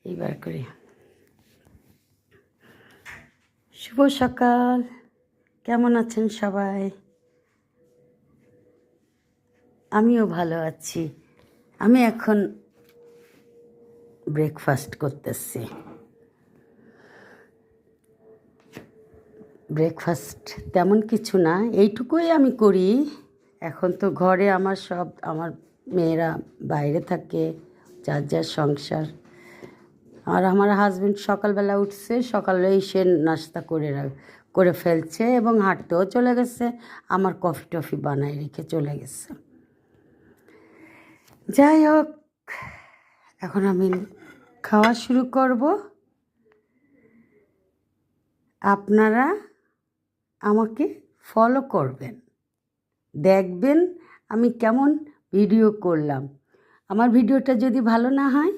এইবার করি। শুভ সকাল, কেমন আছেন সবাই? আমিও ভালো আছি। আমি এখন ব্রেকফাস্ট করতেছি। ব্রেকফাস্ট তেমন কিছু না, এইটুকুই আমি করি। এখন তো ঘরে আমার মেয়েরা বাইরে থাকে, যার যার সংসার। আর আমার হাজব্যান্ড সকালবেলা উঠছে, সকালেই সে নাস্তা করে ফেলছে এবং হাঁটতেও চলে গেছে। আমার কফি টফি বানায় রেখে চলে গেছে। যাই হোক, এখন আমি খাওয়া শুরু করব। আপনারা আমাকে ফলো করবেন, দেখবেন আমি কেমন ভিডিও করলাম। আমার ভিডিওটা যদি ভালো না হয়